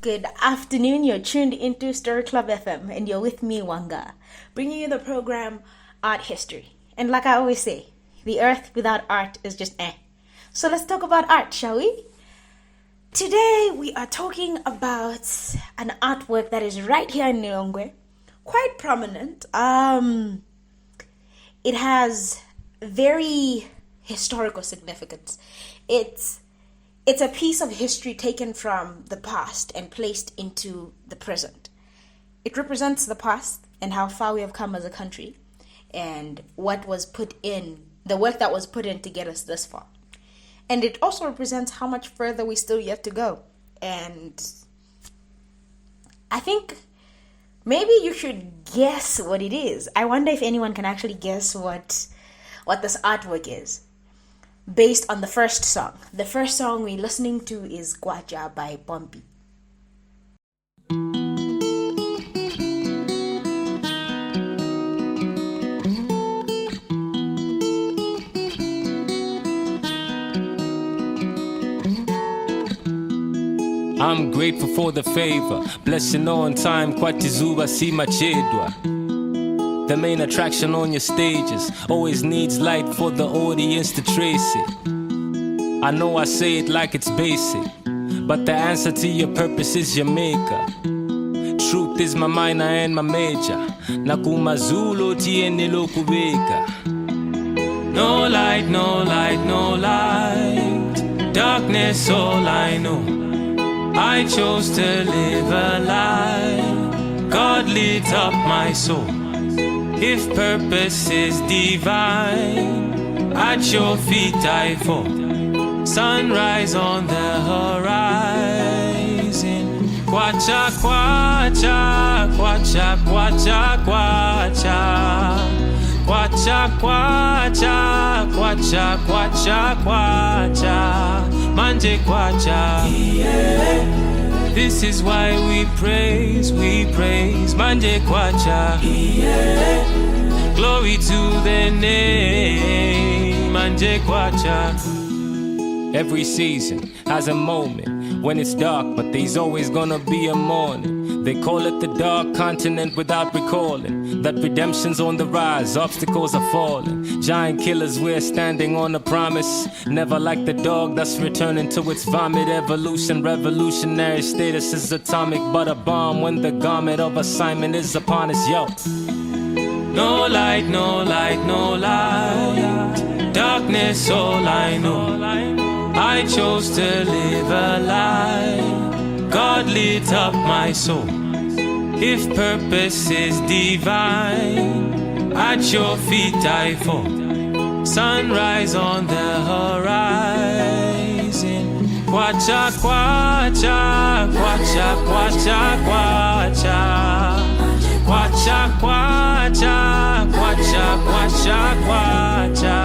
Good afternoon. You're tuned into Story Club FM and you're with me, Wanga, bringing you the program Art History. And like I always say, the earth without art is just eh. So let's talk about art, shall we? Today we are talking about an artwork that is right here in Nilongwe, quite prominent. It has very historical significance. It's a piece of history taken from the past and placed into the present. It represents the past and how far we have come as a country and what was put in, the work that was put in to get us this far. And it also represents how much further we still yet to go. And I think maybe you should guess what it is. I wonder if anyone can actually guess what this artwork is, based on the first song. The first song we're listening to is Kwacha by Pompey. I'm grateful for the favor, blessing on time, Kwatizuba si machedwa. The main attraction on your stages always needs light for the audience to trace it. I know I say it like it's basic, but the answer to your purpose is your maker. Truth is my minor and my major. Nakumazulo tiene lokubeka. No light, no light, no light. Darkness, all I know. I chose to live a life. God lit up my soul. If purpose is divine, at your feet I fall. Sunrise on the horizon. Kwacha, kwacha, kwacha, kwacha, kwacha. Kwacha, kwacha, kwacha, kwacha, kwacha. Manje kwacha. Yeah. This is why we praise, Manje kwacha. Yeah. Glory to the name, Manje kwacha. Every season has a moment when it's dark, but there's always gonna be a morning. They call it the dark continent without recalling that redemption's on the rise, obstacles are falling. Giant killers, we're standing on a promise. Never like the dog that's returning to its vomit. Evolution, revolutionary status is atomic, but a bomb when the garment of assignment is upon us, yo. No light, no light, no light. Darkness, all I know. I chose to live a life. God lit up my soul. If purpose is divine, at your feet I fall. Sunrise on the horizon. Kwacha, kwacha, kwacha, kwacha, kwacha. Kwacha, kwacha, kwacha, kwacha, kwacha.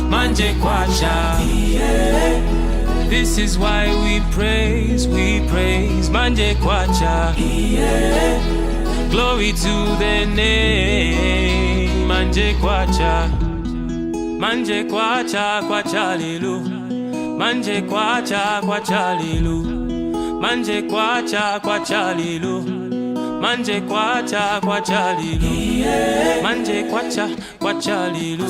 Manje kwacha. Yeah. This is why we praise, Manje kwacha. Yeah. Glory to the name, Manje kwacha. Manje kwacha, kwacha lilu. Manje kwacha, kwacha lilu. Manje kwacha, kwacha lilu. Manje kwacha, kwacha lilu. Manje kwacha, kwacha lilu.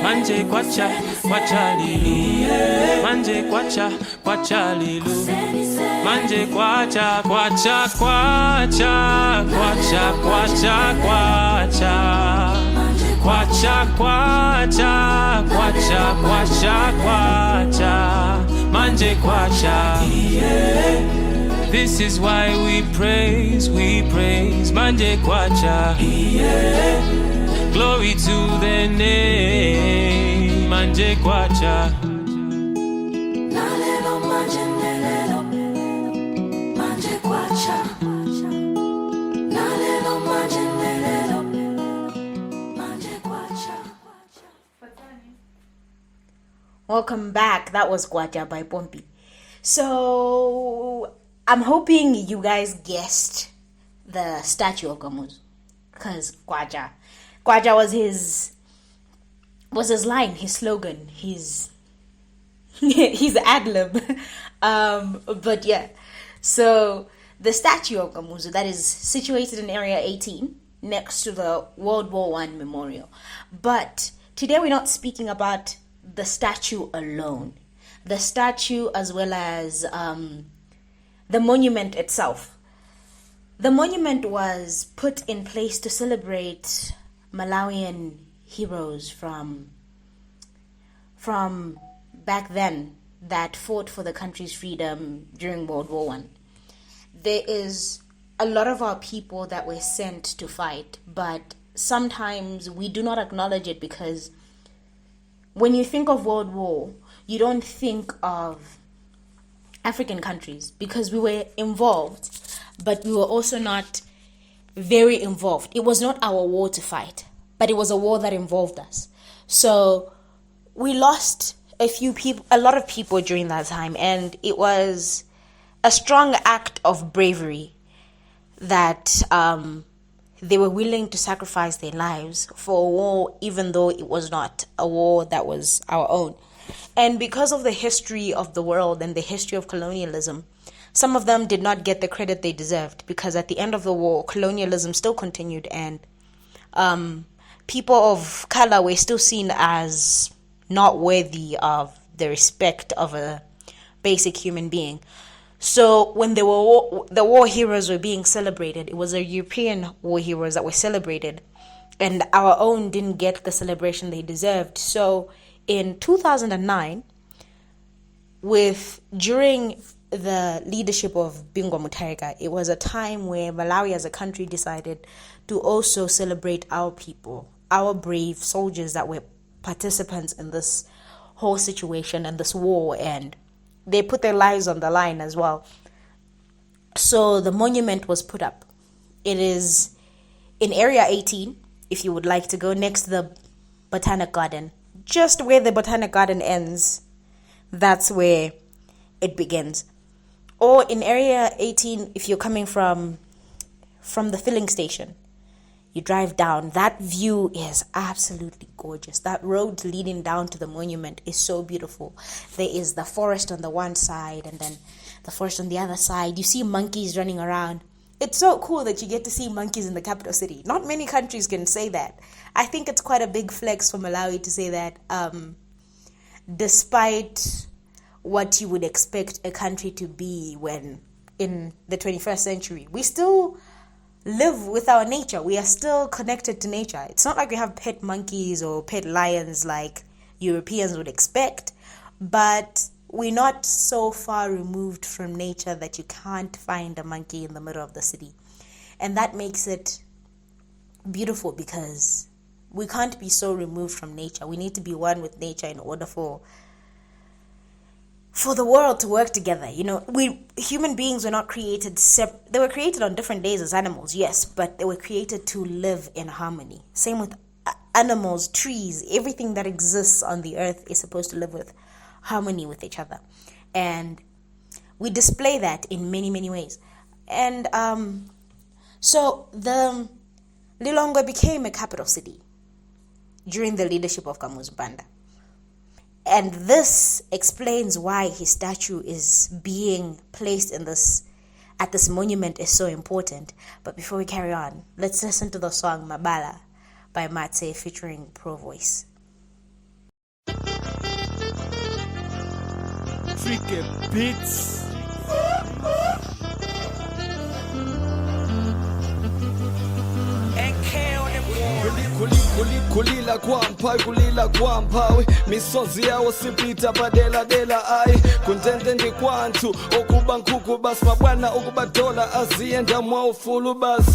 Manje kwacha, kwacha lilu. Manje kwacha, kwacha lilu. Manje kwacha, kwacha, kwacha, kwacha, kwacha, kwacha. Kwacha, kwacha, kwacha, kwacha, kwacha. Manje kwacha. This is why we praise, Manje kwacha. Glory to the name, Manje kwacha. Nalelo manje nelelo, Manje kwacha. Nalelo manje nelelo, Manje kwacha. Welcome back. That was Kwacha by Pompey. So I'm hoping you guys guessed the statue of Kamuzu, because Kwacha was his line, his slogan, his ad lib. But yeah, So the statue of Kamuzu that is situated in Area 18 next to the World War I memorial. But today we're not speaking about the statue alone. The statue as well as the monument itself. The monument was put in place to celebrate Malawian heroes from back then that fought for the country's freedom during World War I. There is a lot of our people that were sent to fight, but sometimes we do not acknowledge it because when you think of World War, you don't think of African countries because we were involved, but we were also not very involved. It was not our war to fight, but it was a war that involved us. So we lost a lot of people during that time, and it was a strong act of bravery that they were willing to sacrifice their lives for a war, even though it was not a war that was our own. And because of the history of the world and the history of colonialism, some of them did not get the credit they deserved, because at the end of the war, colonialism still continued, and people of color were still seen as not worthy of the respect of a basic human being. So when the war heroes were being celebrated, it was the European war heroes that were celebrated, and our own didn't get the celebration they deserved. So in 2009, during the leadership of Bingwa Mutharika, it was a time where Malawi as a country decided to also celebrate our people, our brave soldiers that were participants in this whole situation and this war, and they put their lives on the line as well. So the monument was put up. It is in Area 18, if you would like to go, next to the Botanic Garden. Just where the Botanic Garden ends, that's where it begins. Or in Area 18, if you're coming from the filling station, you drive down. That view is absolutely gorgeous. That road leading down to the monument is so beautiful. There is the forest on the one side and then the forest on the other side. You see monkeys running around. It's so cool that you get to see monkeys in the capital city. Not many countries can say that. I think it's quite a big flex for Malawi to say that, despite what you would expect a country to be when in the 21st century, we still live with our nature. We are still connected to nature. It's not like we have pet monkeys or pet lions like Europeans would expect, but we're not so far removed from nature that you can't find a monkey in the middle of the city. And that makes it beautiful because we can't be so removed from nature. We need to be one with nature in order for the world to work together. You know, human beings were not created they were created on different days as animals, yes, but they were created to live in harmony. Same with animals, trees, everything that exists on the earth is supposed to live with harmony with each other. And we display that in many, many ways. And so the Lilongwe became a capital city during the leadership of Kamuzu Banda. And this explains why his statue is being placed at this monument is so important. But before we carry on, let's listen to the song Mabala by Matse featuring Pro Voice. Freaking beats. Kulila kwa mpawe misozi yawo sipita badela dela ai kuntende ndi kwantu okuba nkuku bas mabwana okuba dola azienda mwa ufulu bas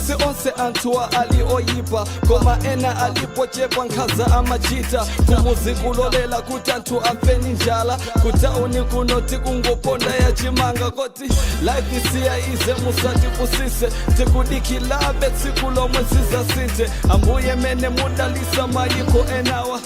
si onse antua ali oyipa koma ena alipochepa nkaza amachita kumuzikulolela kutantu afeni njala kutauni kunoti kungoponda ya chimanga koti life isia ize musati kusise tikudikilabe tsikulo mwesiza sinte ambuye mene mudalisa mayiko enawa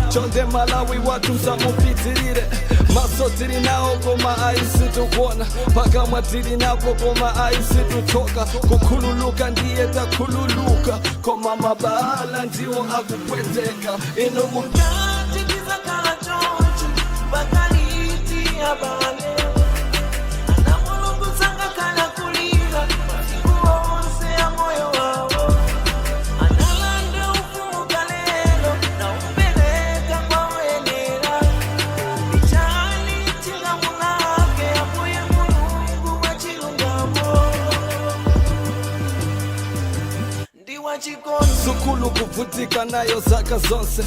chonde Malawi watu msamupitirire masotiri nao koma aisi tukona paka mwatiri napo koma aisi tutoka kukululuka ndiye takululuka koma mabala ndiwo akupweteka ino mukati kizakala chonchu bakaliti abale anamulunguza ufulu kuvutika nayo zaka zonse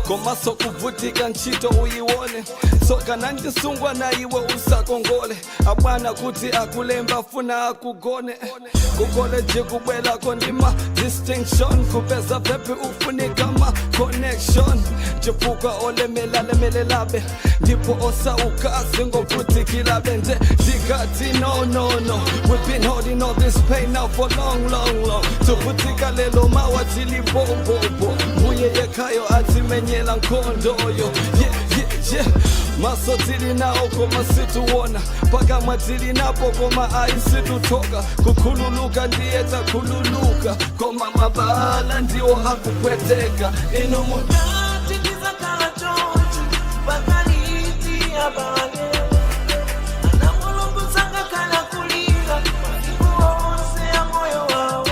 komaso kuvutika ntchito uyione soka nanjisungwa na iwe usakongole abwana kuti akulemba funa akugone kukoleji kubwelako ndima distinction kupeza pepe ufunika ma connection chipuka olemelalabe ndipo osauka zingovutikirabe nje ndikati no we've been holding all this pain now for long tuvutika lelo mawatili bobobo muye yekayo atimenyela nkondoyo yeah. Masotili nao koma situona paka matili napo koma aisitutoka kukululuka ndiye takululuka koma mabala ndio hakupweteka inumu tizakala chonchi bakaliti abale anamulunguzanga kana kulira masiku ya moyo wao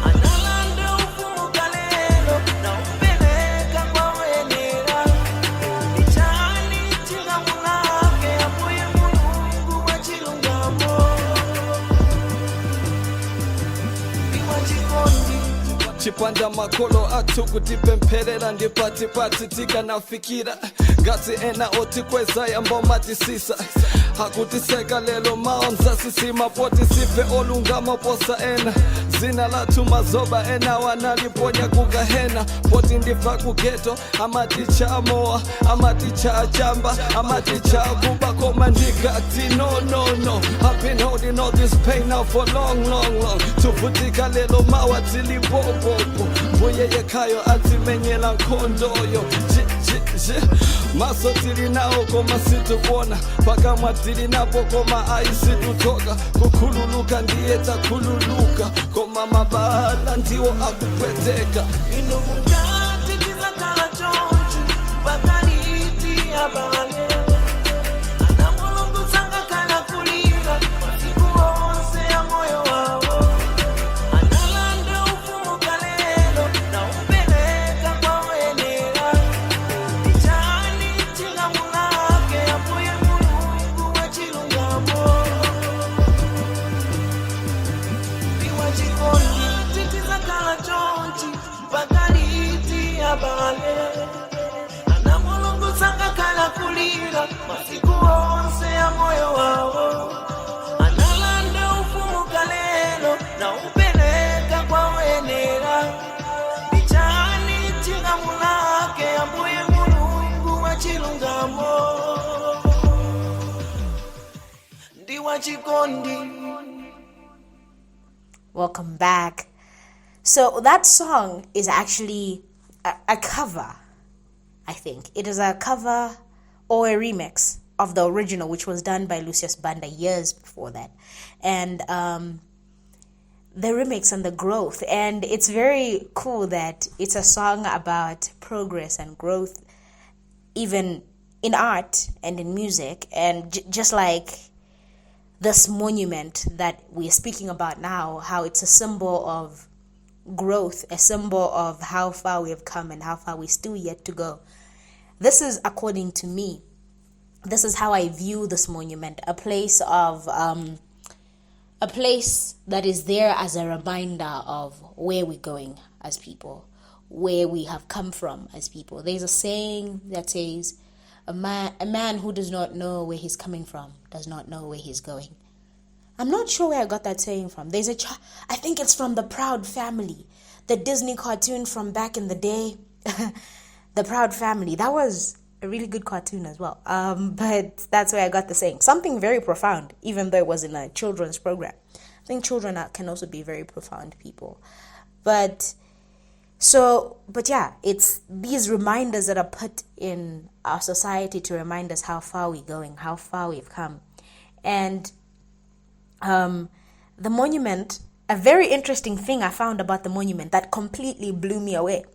analanda ufumuka lelo na umpeleka kwa wenera ichani chingamulake apoye mulungu wa chilungamo iwa chikondi chipanda makolo atukutipempherera ndipatipati tikanafikira ngati ena otikweza yambomatisisa hakutiseka lelo mao mzasisima poti sife olungama posa ena zina latu mazoba ena wanaliponya kugahena poti ndifa kugeto amaticha amoa amaticha achamba amaticha akuba koma ndikati no I've been holding all this pain now for long tuvutika lelo mawatili bobobo mbuye yekayo atimenyela nkondoyo masotili nao koma situkuona paka mwatili napo koma aisitutoka kukululuka ndiye takululuka koma mabala ndiwo akupweteka inumukati tizakala chonchi bakaliti abale anamulunguzanga kana kulira masiku onse ya moyo wao analanda ufumuka lelo na umpeleka kwa wenera ichani chingamulake apoye mulungu wa chilungamo iwa chikondi tizakala chonchi bakaliti abale anamulunguzanga kana kulira masiku onse ya moyo wao analanda ufumuka lelo na umpeleka kwa wenera ichani chingamulake apoye mulungu wa chilungamo ndiwa chikondi. Welcome back. So that song is actually a cover, I think. It is a cover or a remix of the original, which was done by Lucius Banda years before that. And the remix and the growth. And it's very cool that it's a song about progress and growth, even in art and in music. And just like this monument that we're speaking about now, how it's a symbol of growth, a symbol of how far we have come and how far we still yet to go. This is, according to me, this is how I view this monument, a place that is there as a reminder of where we're going as people, where we have come from as people. There's a saying that says, a man who does not know where he's coming from does not know where he's going. I'm not sure where I got that saying from. I think it's from The Proud Family, the Disney cartoon from back in the day. The Proud Family. That was a really good cartoon as well. But that's where I got the saying. Something very profound, even though it was in a children's program. I think children can also be very profound people. But yeah, it's these reminders that are put in our society to remind us how far we're going, how far we've come. And the monument, a very interesting thing I found about the monument that completely blew me away.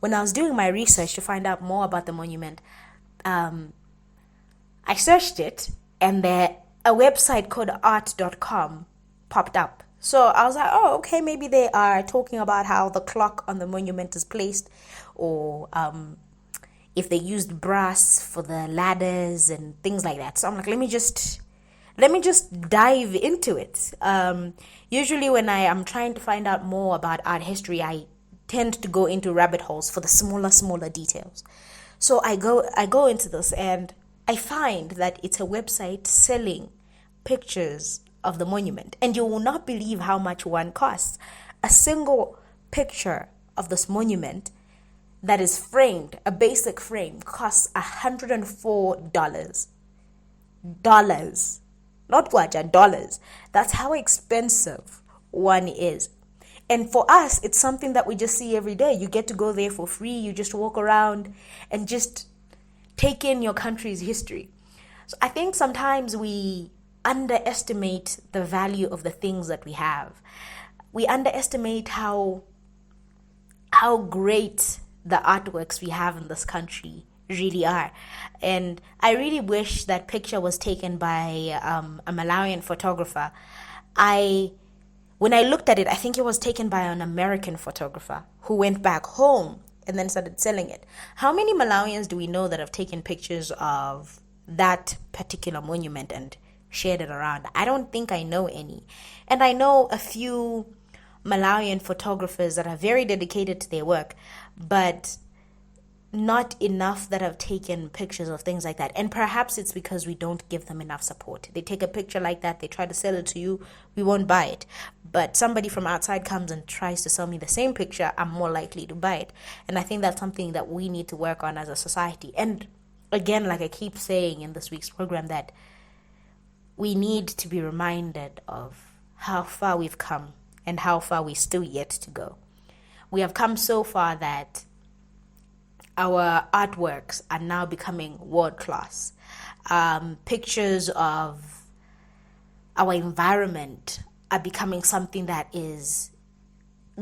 When I was doing my research to find out more about the monument, I searched it and a website called art.com popped up. So I was like, oh, okay, maybe they are talking about how the clock on the monument is placed, or if they used brass for the ladders and things like that. So I'm like, let me just dive into it. Usually when I am trying to find out more about art history, I tend to go into rabbit holes for the smaller details. So I go into this, and I find that it's a website selling pictures of the monument, and you will not believe how much one costs. A single picture of this monument that is framed, a basic frame, costs $104. Dollars. Not kwacha, dollars. That's how expensive one is. And for us, it's something that we just see every day. You get to go there for free. You just walk around and just take in your country's history. So I think sometimes we underestimate the value of the things that we have. We underestimate how great the artworks we have in this country really are. And I really wish that picture was taken by a Malawian photographer. When I looked at it, I think it was taken by an American photographer who went back home and then started selling it. How many Malawians do we know that have taken pictures of that particular monument and shared it around? I don't think I know any. And I know a few Malawian photographers that are very dedicated to their work, but not enough that have taken pictures of things like that. And perhaps it's because we don't give them enough support. They take a picture like that, they try to sell it to you, we won't buy it. But somebody from outside comes and tries to sell me the same picture, I'm more likely to buy it. And I think that's something that we need to work on as a society. And again, like I keep saying in this week's program, that we need to be reminded of how far we've come and how far we still yet to go. We have come so far that our artworks are now becoming world class. Pictures of our environment are becoming something that is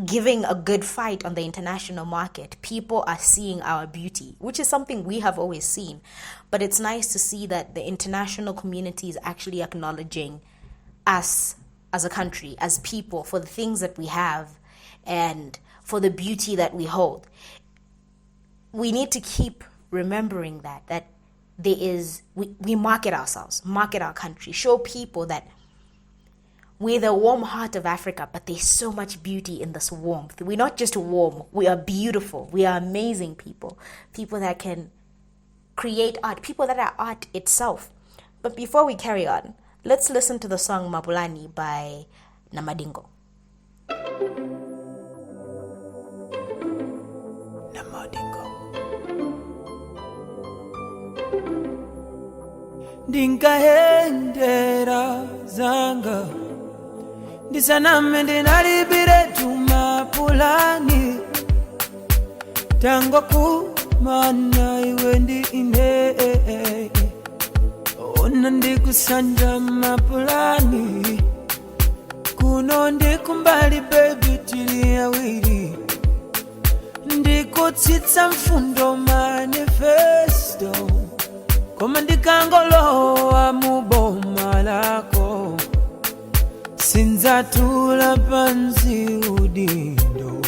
giving a good fight on the international market. People are seeing our beauty, which is something we have always seen. But it's nice to see that the international community is actually acknowledging us as a country, as people, for the things that we have and for the beauty that we hold. We need to keep remembering that there is, we market ourselves, market our country, show people that we're the warm heart of Africa, but there's so much beauty in this warmth. We're not just warm, we are beautiful. We are amazing people. People that can create art, people that are art itself. But before we carry on, let's listen to the song Mapulani by Namadingo. Ndinkahendera zanga ndisaname ndinalibire tumapulani tango kumana iwe ndi ine ona ndikusanja mapulani kuno ndikumbali baby tili awiri ndikutsitsa mfundo manifesto koma ndikangolowa muboma lako sinzatula pansi udindo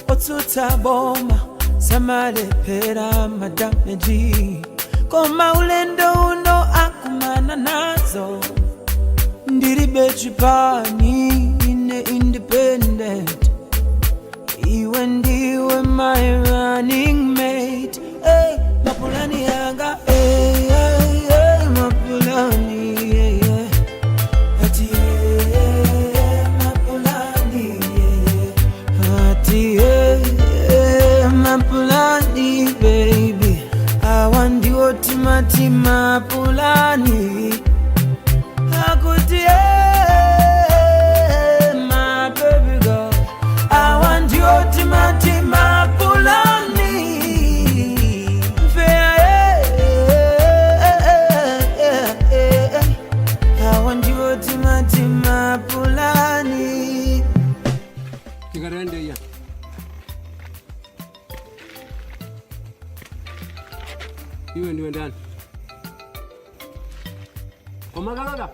otsutsa boma samalepera madameji koma ulendo uno akumana nazo ndilibe chipani ine independent iwe ndiwe my running mate. Hey, Mapulani yanga, hey, hey, hey, Mapulani, yeah, yeah. Ati, hey, Mapulani, yeah, yeah. Ati, hey, Mapulani, baby. I want you to Mapulani. Akuti, hey, my baby girl. I want you to Mapulani. Mapulani. Kigarende ya. Iwe ndiwe ndani. Omagaloga.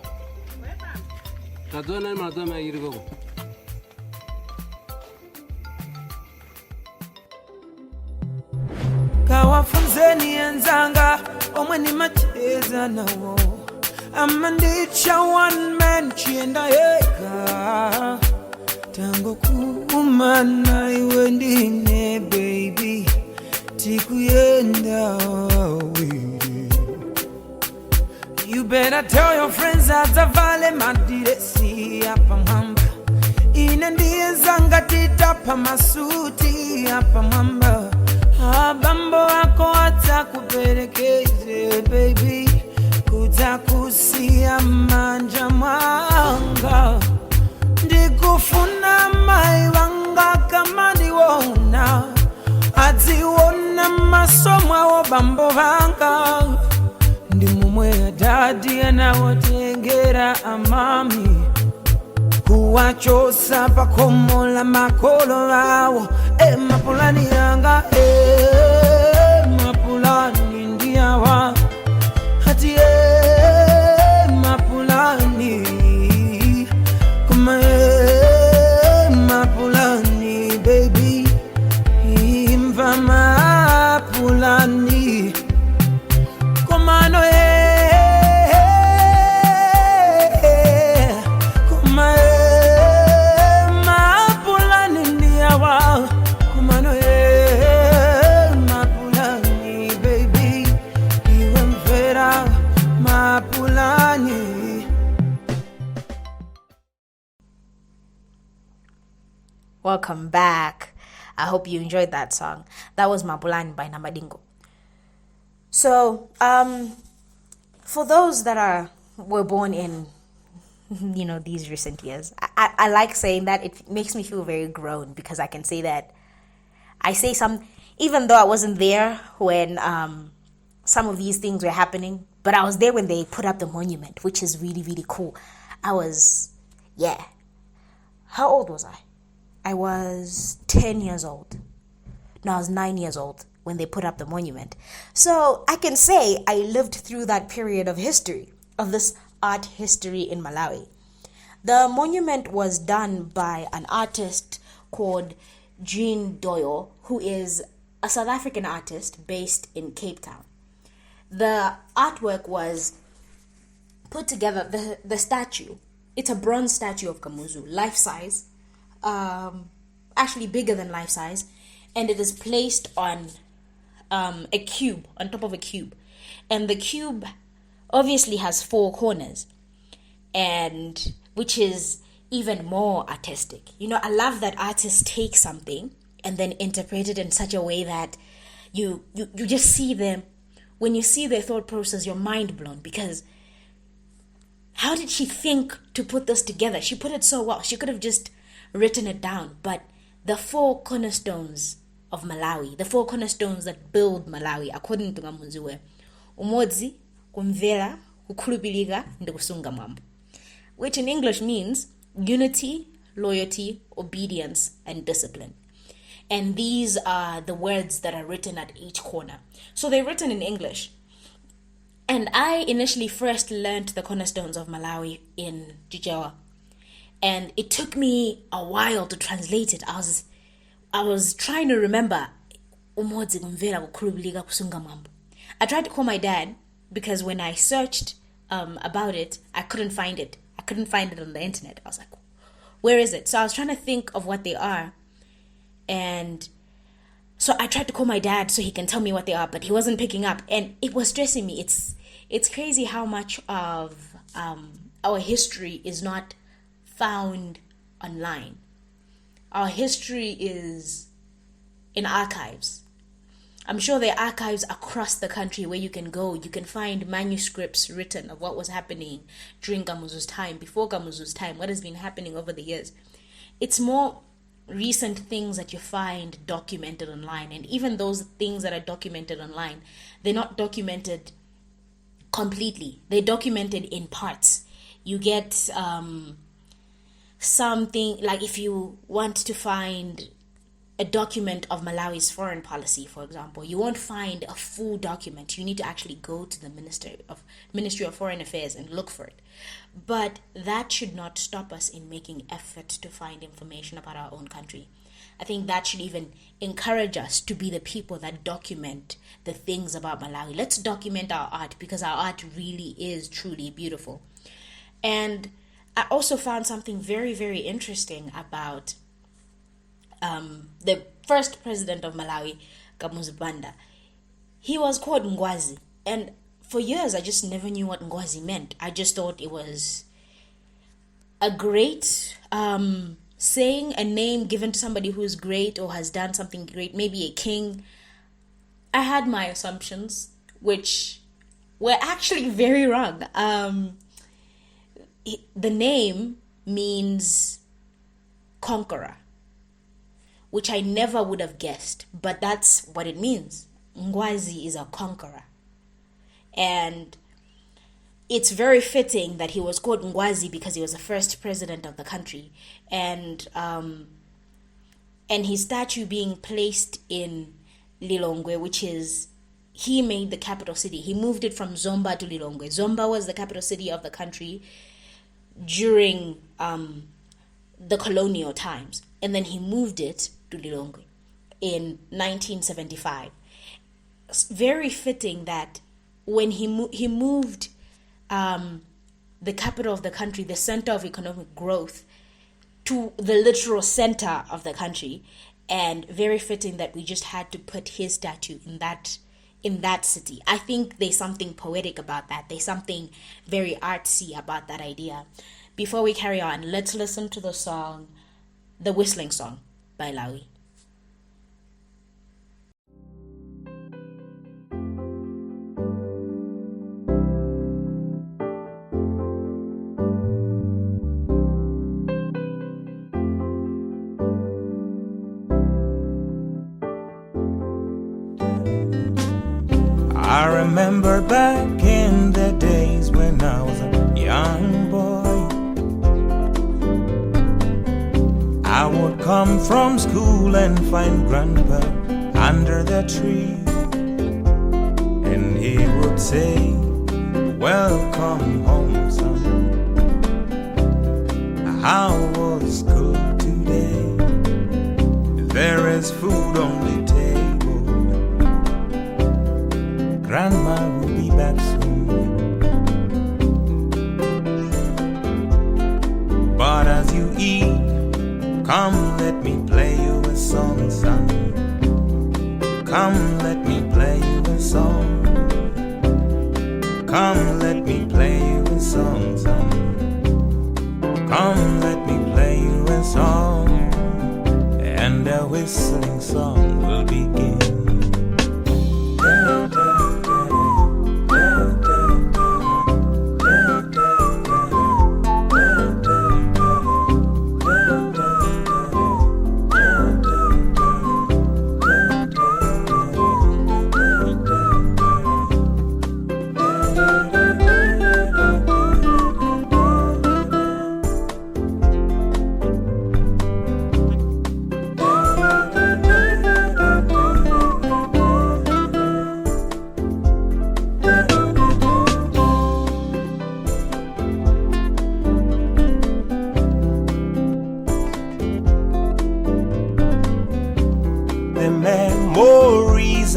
Wema. Tazona mazama yirigogo. Kawafunzeni enzanga omwe ni macheza nawo amandicha one man chienda yeka tango kumana iwe ndine baby tikuyenda awiri. You better tell your friends adzavale madiresi apa mwamba ine ndiye zanga titapa masuti apa mwamba abambo wako atakuperekeze baby kutakusia manja mwanga ndikufuna mai wanga kama ndiwona adziwona masomwa wo bambo vanga ndi mumwe dadi anawotengera amami kuwachosa pakomola makolo awo mapulani yanga mapulani ndiyawa hati mapulani kuma mapulani baby imva mapulani komano kuma mapulani ndiyawa komano mapulani baby iwe mvera mapulani. Welcome back. I hope you enjoyed that song. That was Mapulani by Namadingo. So, for those that were born in, these recent years, I like saying that. It makes me feel very grown because I can say that I say some, even though I wasn't there when some of these things were happening, but I was there when they put up the monument, which is really, really cool. How old was I? I was 10 years old. No, I was 9 years old when they put up the monument. So I can say I lived through that period of history, of this art history in Malawi. The monument was done by an artist called Jean Doyle, who is a South African artist based in Cape Town. The artwork was put together, the statue. It's a bronze statue of Kamuzu, life-size, actually bigger than life-size, and it is placed on a cube, on top of a cube. And the cube obviously has 4 corners, and which is even more artistic. I love that artists take something and then interpret it in such a way that you just see them. When you see their thought process, you're mind blown, because how did she think to put this together? She put it so well. She could have just written it down, but the 4 cornerstones of Malawi, the 4 cornerstones that build Malawi, according to Kamuzu, umodzi, kumvera, kukhulupirika, ndikusunga mwambo, which in English means unity, loyalty, obedience, and discipline. And these are the words that are written at each corner. So they're written in English. And I initially first learned the cornerstones of Malawi in Jijawa. And it took me a while to translate it. I was trying to remember. I tried to call my dad, because when I searched about it, I couldn't find it. I couldn't find it on the internet. I was like, where is it? So I was trying to think of what they are. And so I tried to call my dad so he can tell me what they are, but he wasn't picking up. And it was stressing me. It's crazy how much of our history is not found online. Our history is in archives. I'm sure there are archives across the country where you can go. You can find manuscripts written of what was happening during Kamuzu's time, before Kamuzu's time, what has been happening over the years. It's more recent things that you find documented online. And even those things that are documented online, they're not documented completely. They're documented in parts. You get something, like if you want to find a document of Malawi's foreign policy, for example, you won't find a full document. You need to actually go to the Ministry of Foreign Affairs and look for it. But that should not stop us in making effort to find information about our own country. I think that should even encourage us to be the people that document the things about Malawi. Let's document our art, because our art really is truly beautiful. And I also found something very, very interesting about the first president of Malawi, Kamuzu, he was called Ngwazi. And for years, I just never knew what Ngwazi meant. I just thought it was a great saying, a name given to somebody who is great or has done something great, maybe a king. I had my assumptions, which were actually very wrong. The name means conqueror, which I never would have guessed, but that's what it means. Ngwazi is a conqueror. And it's very fitting that he was called Ngwazi because he was the first president of the country. And his statue being placed in Lilongwe, which is, he made the capital city. He moved it from Zomba to Lilongwe. Zomba was the capital city of the country during the colonial times. And then he moved it to Lilongwe in 1975. It's very fitting that when he moved the capital of the country, the center of economic growth, to the literal center of the country, and very fitting that we just had to put his statue in that city. I think there's something poetic about that. There's something very artsy about that idea. Before we carry on, let's listen to the song, The Whistling Song by Lawi. I remember back in the days when I was a young boy. I would come from school and find Grandpa under the tree, and he would say, "Welcome home, son. How was school today? There is food on the table. Grandma will be back soon." But as you eat, come let me play you a song, son. Come let me play you a song. Come let me play you a song, son. Come let me play you a song. And the whistling song will begin.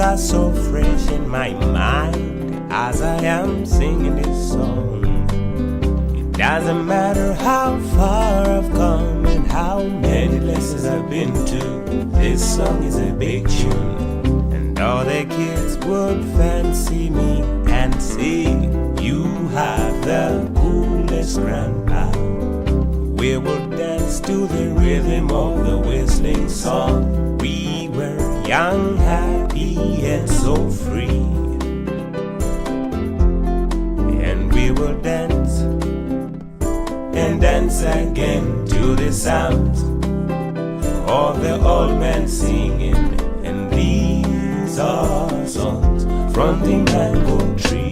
Are so fresh in my mind as I am singing this song. It doesn't matter how far I've come and how many places I've been to, this song is a big tune. And all the kids would fancy me and say, "You have the coolest grandpa." We would dance to the rhythm of the whistling song. We were young, happy, and so free. And we will dance and dance again to the sounds of the old man singing. And these are songs from the mango tree.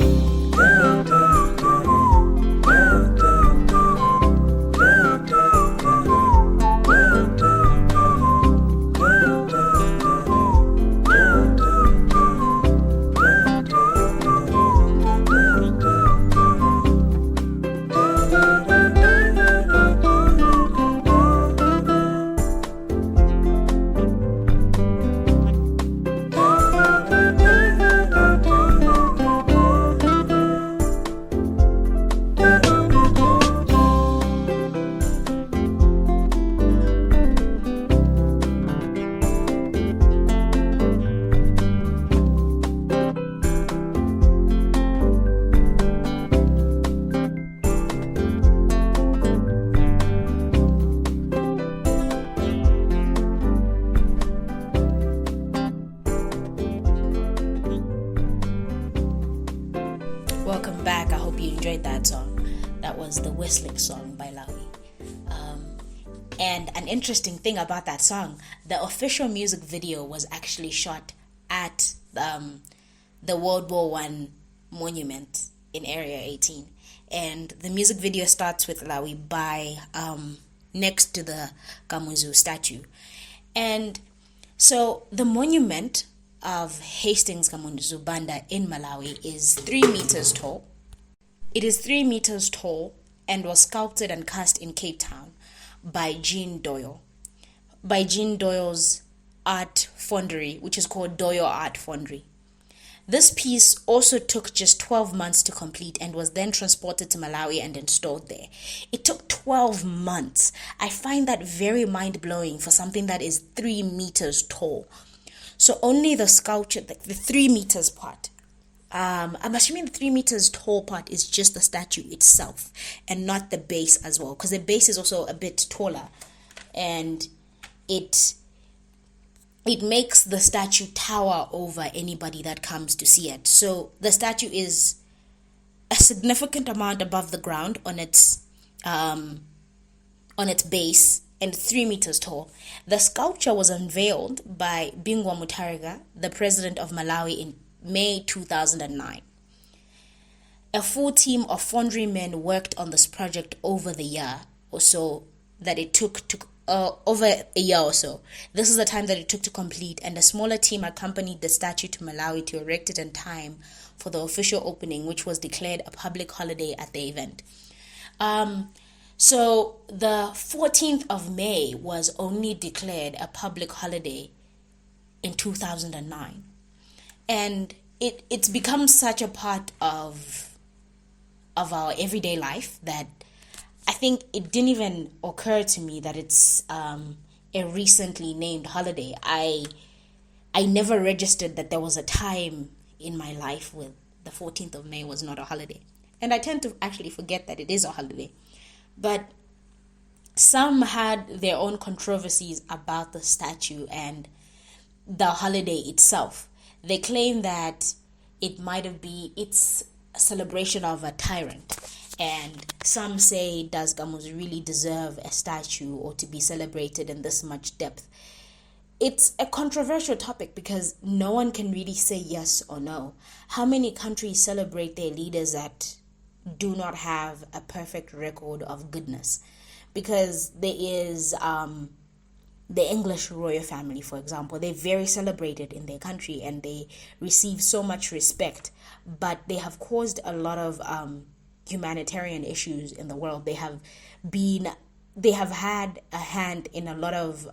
whistling song by Lawi. And an interesting thing about that song, the official music video was actually shot at the World War One monument in Area 18. And the music video starts with Lawi by next to the Kamuzu statue. And so the monument of Hastings Kamuzu Banda in Malawi is 3 meters tall. It is 3 meters tall and was sculpted and cast in Cape Town by Jean Doyle. By Jean Doyle's art fondery, which is called Doyle Art Fondery. This piece also took just 12 months to complete and was then transported to Malawi and installed there. It took 12 months. I find that very mind-blowing for something that is 3 meters tall. So only the sculpture, the 3 meters part, I'm assuming the 3 meters tall part is just the statue itself and not the base as well, because the base is also a bit taller, and it makes the statue tower over anybody that comes to see it. So the statue is a significant amount above the ground on its base and 3 meters tall. The sculpture was unveiled by Bingwa Mutharika, the president of Malawi, in May 2009. A full team of foundry men worked on this project over the year or so that it took to over a year or so. This is the time that it took to complete, and a smaller team accompanied the statue to Malawi to erect it in time for the official opening, which was declared a public holiday at the event. So the 14th of May was only declared a public holiday in 2009. And it's become such a part of our everyday life that I think it didn't even occur to me that it's a recently named holiday. I never registered that there was a time in my life where the 14th of May was not a holiday. And I tend to actually forget that it is a holiday. But some had their own controversies about the statue and the holiday itself. They claim that it's a celebration of a tyrant. And some say, does Kamuzu really deserve a statue or to be celebrated in this much depth? It's a controversial topic because no one can really say yes or no. How many countries celebrate their leaders that do not have a perfect record of goodness? Because there is the English royal family, for example. They're very celebrated in their country and they receive so much respect, but they have caused a lot of humanitarian issues in the world. They have had a hand in a lot of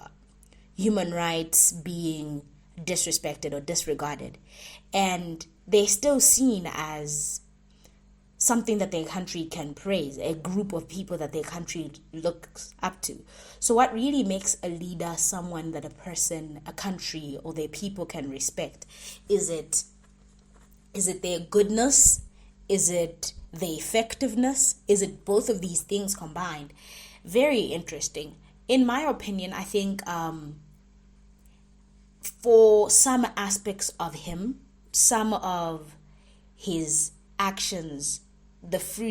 human rights being disrespected or disregarded, and they're still seen as something that their country can praise, a group of people that their country looks up to. So what really makes a leader someone that a person, a country, or their people can respect? Is it their goodness? Is it the effectiveness? Is it both of these things combined? Very interesting. In my opinion, I think for some aspects of him, some of his actions,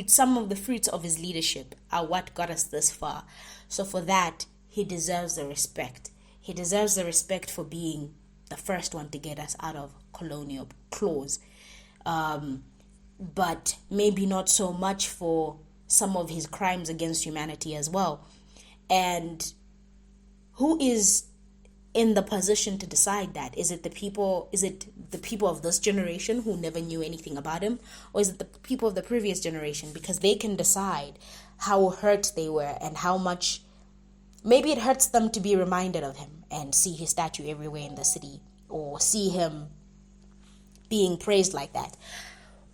some of the fruits of his leadership are what got us this far. So for that, he deserves the respect. He deserves the respect for being the first one to get us out of colonial claws. But maybe not so much for some of his crimes against humanity as well. And who is in the position to decide that? Is it the people of this generation who never knew anything about him? Or is it the people of the previous generation? Because they can decide how hurt they were and how much maybe it hurts them to be reminded of him and see his statue everywhere in the city, or see him being praised like that.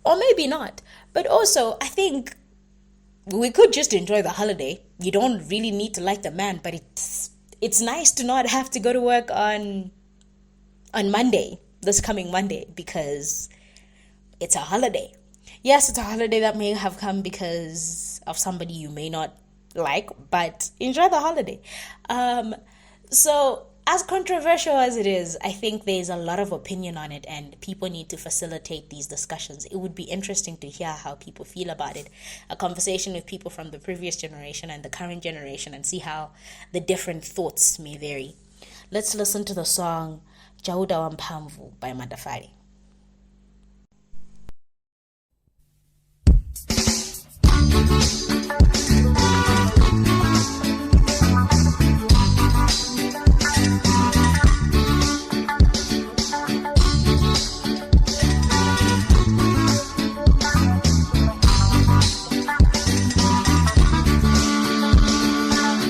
Or maybe not. But also, I think we could just enjoy the holiday. You don't really need to like the man, but it's nice to not have to go to work on Monday, this coming Monday, because it's a holiday. Yes, it's a holiday that may have come because of somebody you may not like, but enjoy the holiday. So as controversial as it is, I think there's a lot of opinion on it and people need to facilitate these discussions. It would be interesting to hear how people feel about it. A conversation with people from the previous generation and the current generation and see how the different thoughts may vary. Let's listen to the song Jauda wa Mphamvu by Madafari.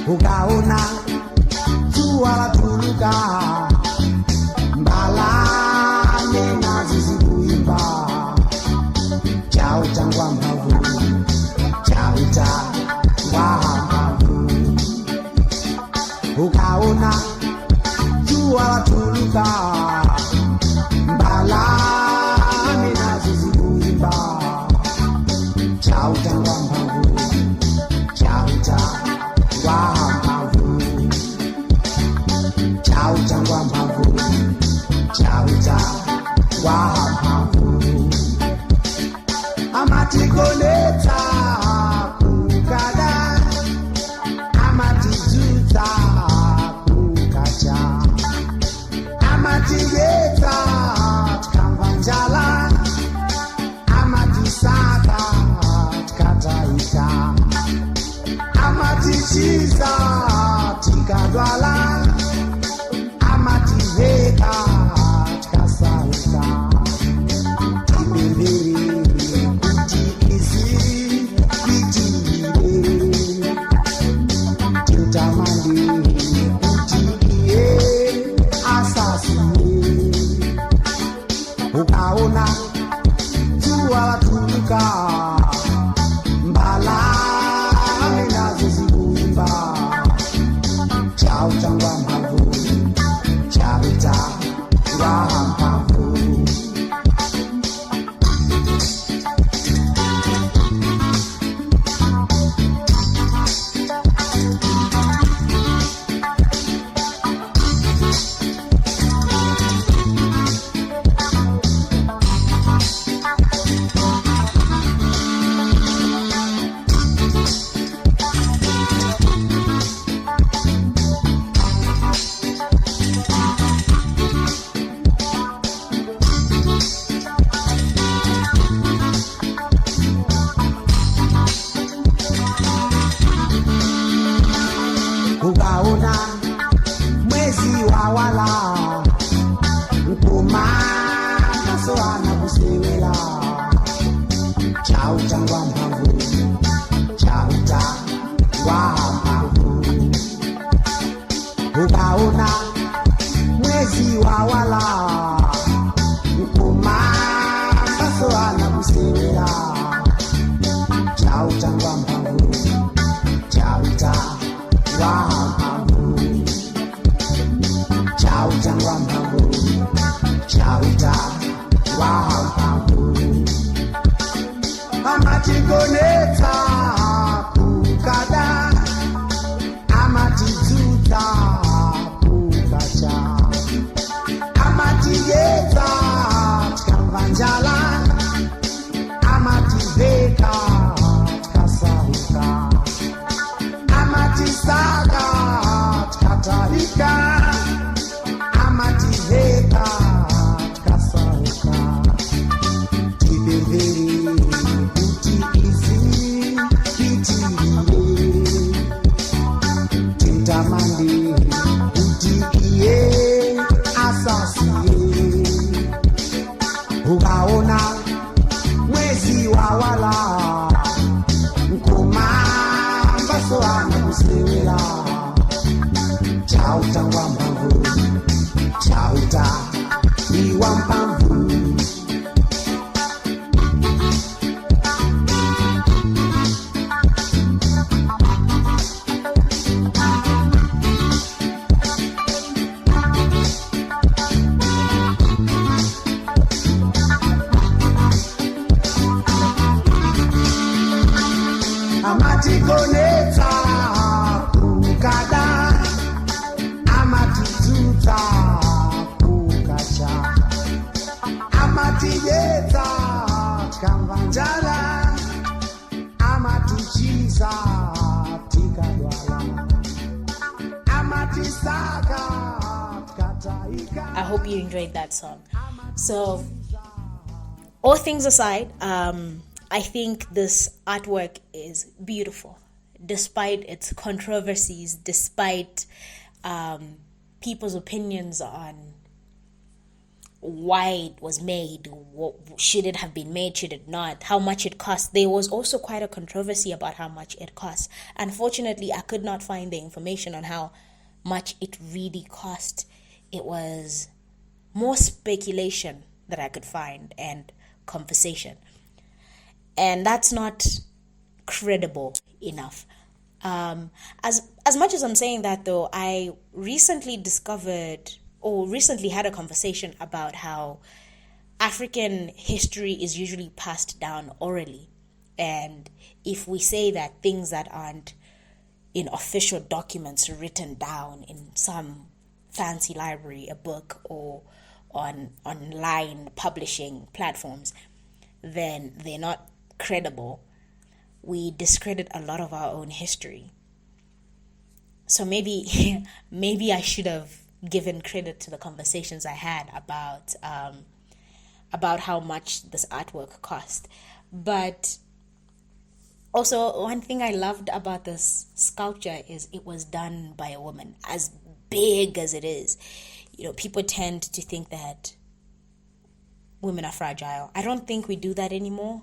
Ukaona jua latuluka, mbalame nazo zikuimba, chauta ngwa mphamvu, chauta ngwa mphamvu. Ukaona jua latuluka, mbalame nazo zikuimba, chauta ngwa mphamvu, chauta chauta ngwa mphamvu, chauta ngwa mphamvu. Amatigonetsa kukada, amatizudza kukacha, amatiyedza tikamva njala, amatisaka tikataika, amatichiza tikadwala, amativeka tikasauka. Tipembere kuti izi itirire, timutamande kuti iye asasiye. Ukaona jua latuluka, mbalame nazo zikuimba, chauta ngwa mphamvu, chauta ngwa mphamvu. Ukaona mwezi wawala, mkumana soana kusewela, chauta ngwa mphamvu, chauta ngwa mphamvu. Ukaona mwezi wawala, mkumana soana kusewela, chauta ngwa mphamvu, chauta ngwa mphamvu, chauta ngwa mphamvu, chauta ngwa mphamvu. Amatigonetsa kukada, amatizudza kukacha, amatiyedza tikamva njala, amativeka tikasauka, amatisaka tikataika, amativeka tikasauka. Tipembere kuti izi itirire, timutamande kuti iye asasiye. Ukaona mwezi wawala, mkumamba soana kusewela, chauta ngwa mphamvu, I hope you enjoyed that song. So, all things aside, I think this artwork is beautiful, despite its controversies, despite people's opinions on why it was made, what, should it have been made, should it not, how much it cost. There was also quite a controversy about how much it cost. Unfortunately, I could not find the information on how much it really cost. It was more speculation that I could find and conversation. And that's not credible enough. As much as I'm saying that, though, I recently had a conversation about how African history is usually passed down orally. And if we say that things that aren't in official documents written down in some fancy library, a book, or on online publishing platforms, then they're not credible. We discredit a lot of our own history. So maybe I should have given credit to the conversations I had about how much this artwork cost. But also, one thing I loved about this sculpture is it was done by a woman. As big as it is, people tend to think that women are fragile. I don't think we do that anymore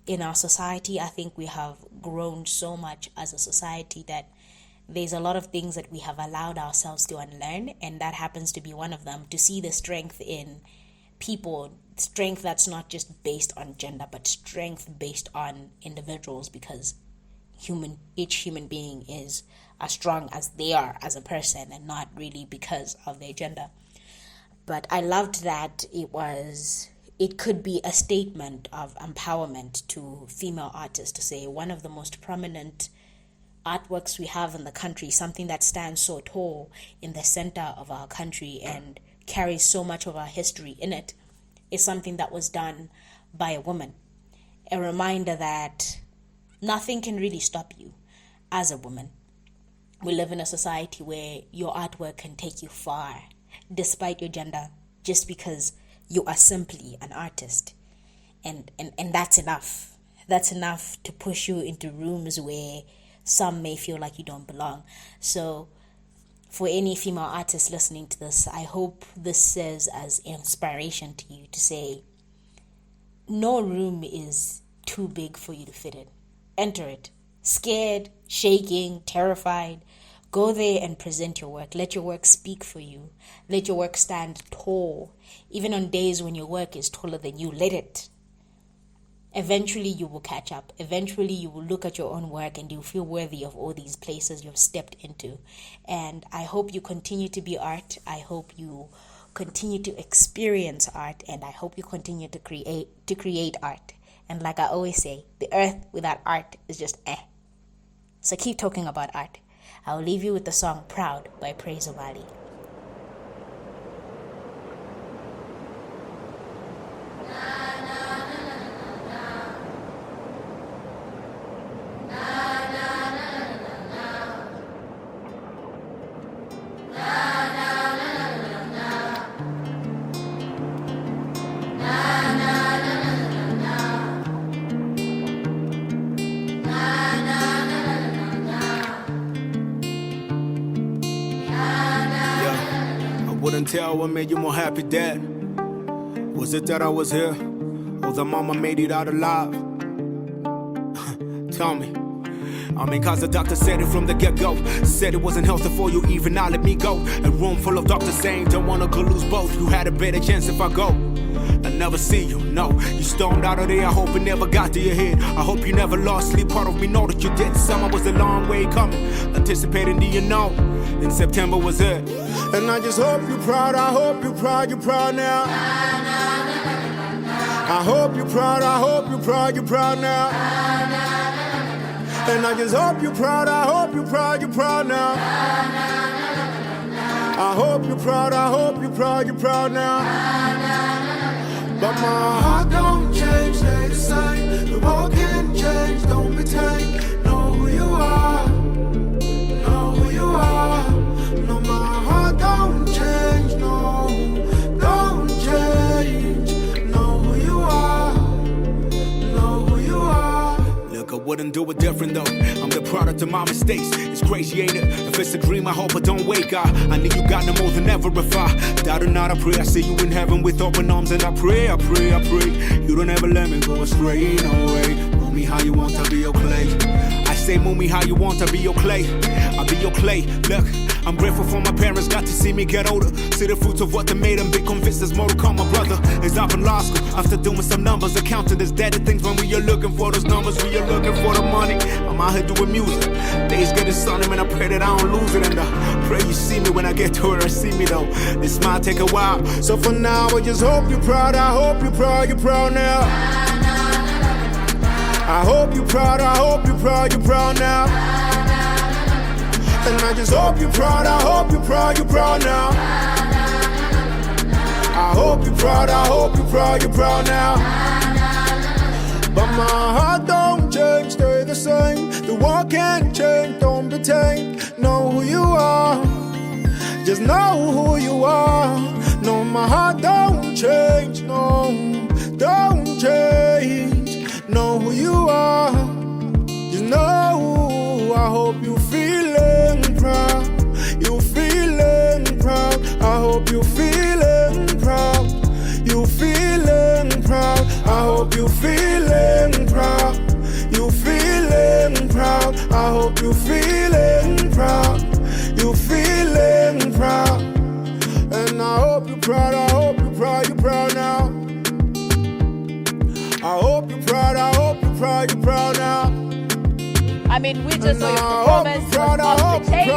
in our society. I think we have grown so much as a society that there's a lot of things that we have allowed ourselves to unlearn, and that happens to be one of them, to see the strength in people, strength that's not just based on gender, but strength based on individuals, because each human being is as strong as they are as a person, and not really because of their gender. But I loved that it could be a statement of empowerment to female artists, to say one of the most prominent artworks we have in the country, something that stands so tall in the center of our country and carries so much of our history in it, is something that was done by a woman. A reminder that nothing can really stop you as a woman. We live in a society where your artwork can take you far, despite your gender, just because you are simply an artist. And that's enough. That's enough to push you into rooms where some may feel like you don't belong. So for any female artists listening to this, I hope this serves as inspiration to you to say, no room is too big for you to fit in. Enter it. Scared, shaking, terrified. Go there and present your work. Let your work speak for you. Let your work stand tall. Even on days when your work is taller than you, let it. Eventually you will catch up. Eventually you will look at your own work and you'll feel worthy of all these places you've stepped into. And I hope you continue to be art. I hope you continue to experience art. And I hope you continue to create art. And like I always say, the earth without art is just eh. So keep talking about art. I'll leave you with the song Proud by Praise Omali. Tell what made you more happy, Dad? Was it that I was here, or that Mama made it out alive? Tell me. Cause the doctor said it from the get-go. Said it wasn't healthy for you, even now let me go. A room full of doctors saying don't wanna go lose both. You had a better chance if I go. I never see you, no. You stormed out of there, I hope it never got to your head. I hope you never lost sleep, part of me know that you did. Summer was a long way coming, anticipating the unknown. Then September was it. And I just hope you're proud, I hope you're proud now. I hope you're proud, I hope you're proud now. And I just hope you're proud, I hope you're proud now. I hope you're proud, I hope you're proud now. But my heart don't change, stay the same. The world can change, don't be tamed. Know who you are, know who you are. No wouldn't do it different though. I'm the product of my mistakes. It's crazy, ain't it? If it's a dream, I hope I don't wake up. I need you got no more than ever. If I doubt or not, I pray I see you in heaven with open arms, and I pray. You don't ever let me go astray, no way. Move me how you want to be your clay. I say move me how you want to be your clay. I'll be your clay. Look, I'm grateful for my parents, got to see me get older. See the fruits of what they made them, be convinced there's more to come. My brother is up in law school after doing some numbers, accounting there's dead things when we are looking for those numbers, we are looking for the money. I'm out here doing music, days getting sunny, man, I pray that I don't lose it. And I pray you see me when I get to where I see me though. This might take a while, so for now I just hope you're proud. I hope you're proud, you're proud now. I hope you're proud, I hope you're proud, you're proud now. And I just hope you're proud, I hope you're proud, you're proud now. I hope you're proud, I hope you're proud, you're proud now. But my heart don't change, stay the same. The world can't change, don't be tamed. Know who you are, just know who you are. No, my heart don't change, no, don't change. Know who you are, just know. I hope you feeling proud, you feeling proud. I hope you feeling proud, you feeling proud. I hope you feeling proud, you feeling proud. I hope you feeling proud, you feeling proud. And I hope you're proud, I hope you're proud, you're proud now. I hope you're proud, I hope you're proud, you're proud now. I mean, we just saw your performance. It was off the chain.